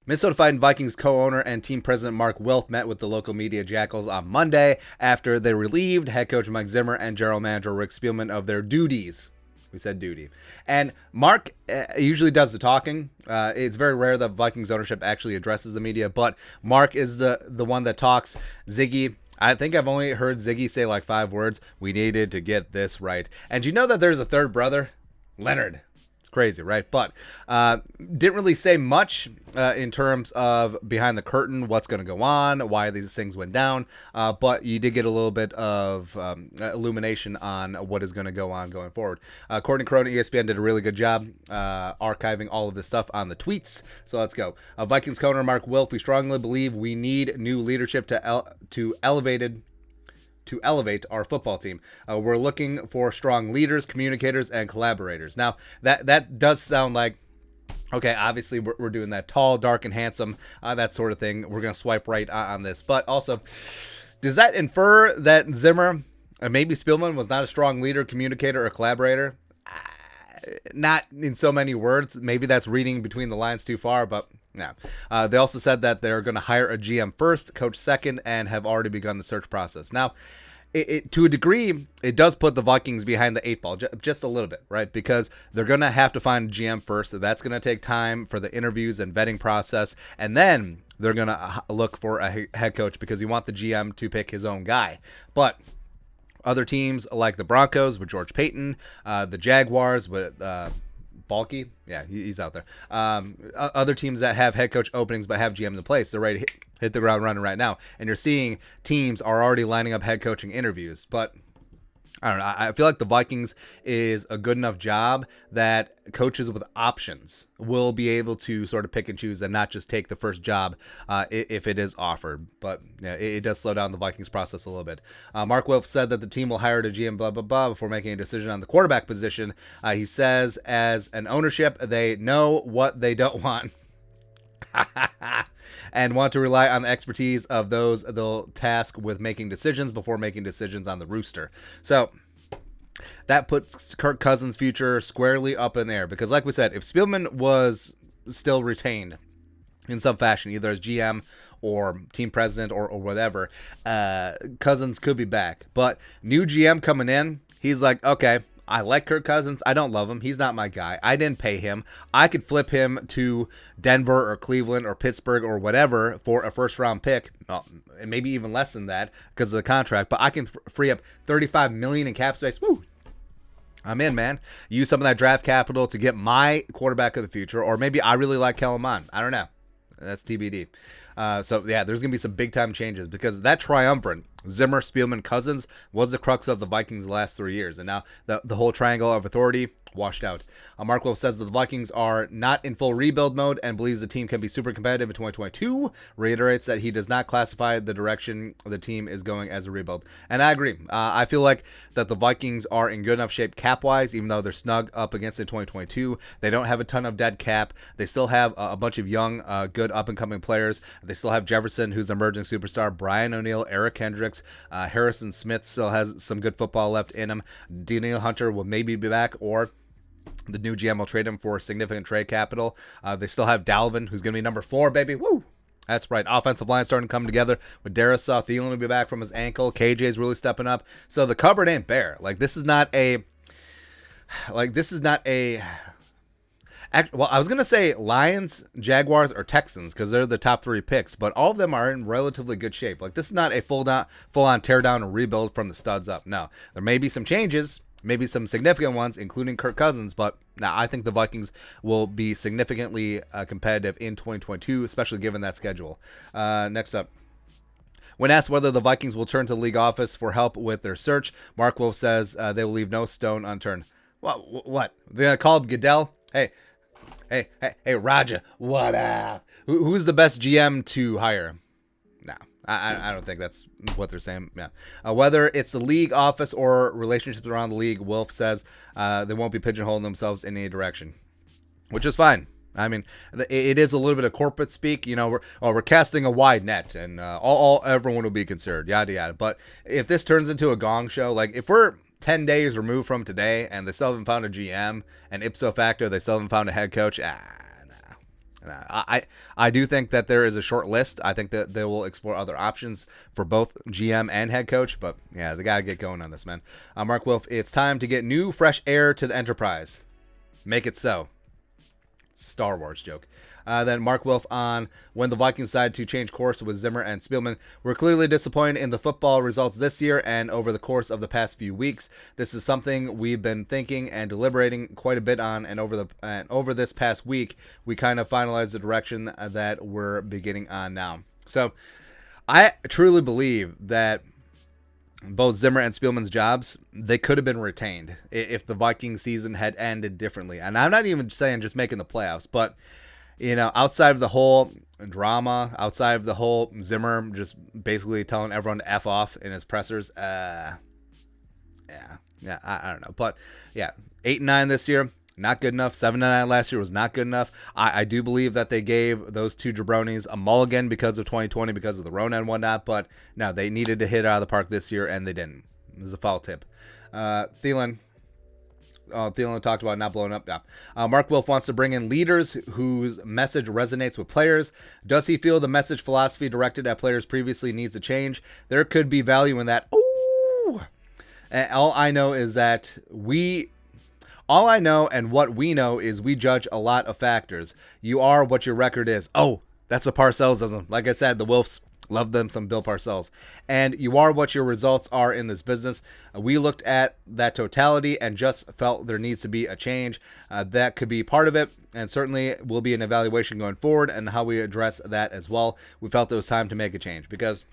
Minnesota Fighting Vikings co-owner and team president Mark Wilf met with the local media Jackals on Monday after they relieved head coach Mike Zimmer and general manager Rick Spielman of their duties. We said duty. And Mark usually does the talking. It's very rare that Vikings ownership actually addresses the media, but Mark is the one that talks. Ziggy, I think I've only heard Ziggy say like 5 words. We needed to get this right. And you know that there's a third brother? Leonard. Crazy, right? But didn't really say much in terms of behind the curtain, what's going to go on, why these things went down. But you did get a little bit of illumination on what is going to go on going forward. According to Corona, ESPN did a really good job archiving all of this stuff on the tweets. So let's go. Vikings co-owner Mark Wilf, we strongly believe we need new leadership to elevate our football team. We're looking for strong leaders, communicators, and collaborators. Now, that does sound like, okay, obviously we're doing that tall, dark, and handsome, that sort of thing. We're going to swipe right on this. But also, does that infer that Zimmer, maybe Spielman, was not a strong leader, communicator, or collaborator? Not in so many words. Maybe that's reading between the lines too far, but yeah. They also said that they're going to hire a GM first, coach second, and have already begun the search process. Now, to a degree, it does put the Vikings behind the 8 ball, just a little bit, right? Because they're going to have to find a GM first. So that's going to take time for the interviews and vetting process. And then they're going to look for a head coach because you want the GM to pick his own guy. But other teams like the Broncos with George Payton, the Jaguars with Balky, yeah, he's out there. Other teams that have head coach openings but have GMs in place, they're ready to hit the ground running right now. And you're seeing teams are already lining up head coaching interviews. But I don't know. I feel like the Vikings is a good enough job that coaches with options will be able to sort of pick and choose and not just take the first job if it is offered. But yeah, it does slow down the Vikings process a little bit. Mark Wilf said that the team will hire a GM blah, blah, blah before making a decision on the quarterback position. He says as an ownership, they know what they don't want. And want to rely on the expertise of those they'll task with making decisions before making decisions on the rooster. So that puts Kirk Cousins' future squarely up in the air because, like we said, if Spielman was still retained in some fashion, either as GM or team president or whatever, Cousins could be back. But new GM coming in, he's like, okay, I like Kirk Cousins. I don't love him. He's not my guy. I didn't pay him. I could flip him to Denver or Cleveland or Pittsburgh or whatever for a first-round pick, and maybe even less than that because of the contract. But I can free up $35 million in cap space. Woo! I'm in, man. Use some of that draft capital to get my quarterback of the future, or maybe I really like Kellen Mond. I don't know. That's TBD. So, yeah, there's going to be some big-time changes because that triumvirate, Zimmer, Spielman, Cousins, was the crux of the Vikings the last 3 years. And now the whole triangle of authority washed out. Mark Wilf says that the Vikings are not in full rebuild mode and believes the team can be super competitive in 2022. Reiterates that he does not classify the direction the team is going as a rebuild. And I agree. I feel like that the Vikings are in good enough shape cap-wise, even though they're snug up against it in 2022. They don't have a ton of dead cap. They still have a bunch of young, good up-and-coming players. They still have Jefferson, who's an emerging superstar, Brian O'Neill, Eric Hendricks, Harrison Smith still has some good football left in him. Daniel Hunter will maybe be back, or the new GM will trade him for significant trade capital. They still have Dalvin, who's going to be number 4, baby. Woo! That's right. Offensive line starting to come together with Darius Thielen will be back from his ankle. KJ's really stepping up. So the cupboard ain't bare. This is not a well, I was going to say Lions, Jaguars, or Texans because they're the top 3 picks, but all of them are in relatively good shape. This is not a full-on tear-down and rebuild from the studs up. No, there may be some changes, maybe some significant ones, including Kirk Cousins, but now I think the Vikings will be significantly competitive in 2022, especially given that schedule. Next up. When asked whether the Vikings will turn to the league office for help with their search, Mark Wilf says they will leave no stone unturned. What? They're going to call up Goodell? Hey, Roger, what up? Who's the best GM to hire? No, I don't think that's what they're saying. Yeah. Whether it's the league office or relationships around the league, Wilf says they won't be pigeonholing themselves in any direction, which is fine. I mean, it is a little bit of corporate speak. We're casting a wide net, and everyone will be considered, yada yada. But if this turns into a gong show, if we're 10 days removed from today and they still haven't found a GM, and ipso facto they still haven't found a head coach, nah. And I do think that there is a short list. I think that they will explore other options for both GM and head coach. But yeah, they got to get going on this, man. Mark Wilf, it's time to get new, fresh air to the Enterprise. Make it so. Star Wars joke. Then Mark Wilf on when the Vikings decided to change course with Zimmer and Spielman. We're clearly disappointed in the football results this year and over the course of the past few weeks. This is something we've been thinking and deliberating quite a bit on, and over this past week, we kind of finalized the direction that we're beginning on now. So I truly believe that both Zimmer and Spielman's jobs, they could have been retained if the Viking season had ended differently. And I'm not even saying just making the playoffs, but outside of the whole drama, outside of the whole Zimmer just basically telling everyone to F off in his pressers, I don't know. But yeah, 8-9 this year, not good enough. 7-9 last year was not good enough. I do believe that they gave those two jabronis a mulligan because of 2020, because of the Rona and whatnot. But no, they needed to hit it out of the park this year, and they didn't. It was a foul tip. Thielen talked about not blowing up. Yeah. Mark Wilf wants to bring in leaders whose message resonates with players. Does he feel the message philosophy directed at players previously needs a change? There could be value in that. Ooh! And all I know and what we know is we judge a lot of factors. You are what your record is. Oh, that's a Parcellsism. Like I said, the Wilfs love them some Bill Parcells. And you are what your results are in this business. We looked at that totality and just felt there needs to be a change. That could be part of it, and certainly will be an evaluation going forward and how we address that as well. We felt it was time to make a change because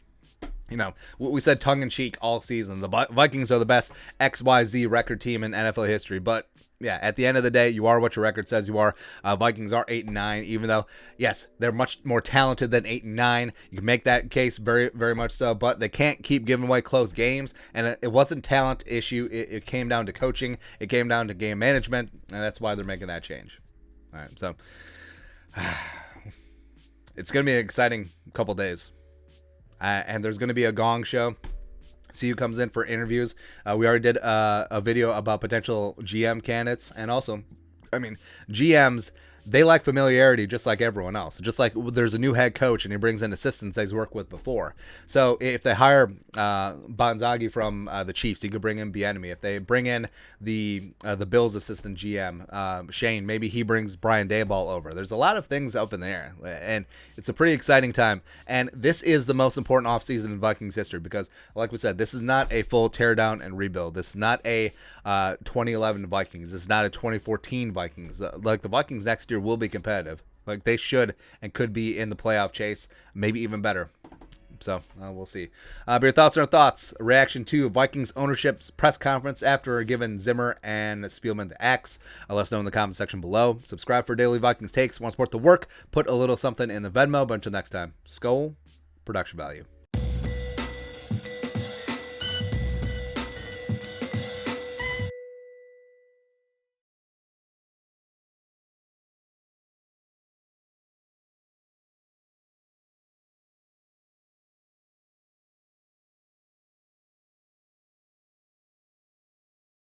we said tongue-in-cheek all season. The Vikings are the best XYZ record team in NFL history, but yeah, at the end of the day, you are what your record says you are. Vikings are 8-9, even though, yes, they're much more talented than 8-9. You can make that case very, very much so, but they can't keep giving away close games, and it wasn't talent issue. It came down to coaching. It came down to game management, and that's why they're making that change. All right, so it's going to be an exciting couple days, and there's going to be a gong show. CU comes in for interviews. We already did a video about potential GM candidates. And also, GMs, they like familiarity just like everyone else. Just like there's a new head coach and he brings in assistants they've worked with before. So if they hire Bonzagi from the Chiefs, he could bring in Bieniemy. If they bring in the Bills assistant GM, Shane, maybe he brings Brian Daboll over. There's a lot of things up in the air, and it's a pretty exciting time. And this is the most important offseason in Vikings history because, like we said, this is not a full teardown and rebuild. This is not a 2011 Vikings. This is not a 2014 Vikings. Like the Vikings next year will be competitive. Like they should and could be in the playoff chase, maybe even better. So we'll see. But your thoughts are our thoughts. Reaction to Vikings ownership's press conference after giving Zimmer and Spielman the axe. Let us know in the comment section below. Subscribe for daily Vikings takes. Want to support the work? Put a little something in the Venmo. But until next time, Skol, production value.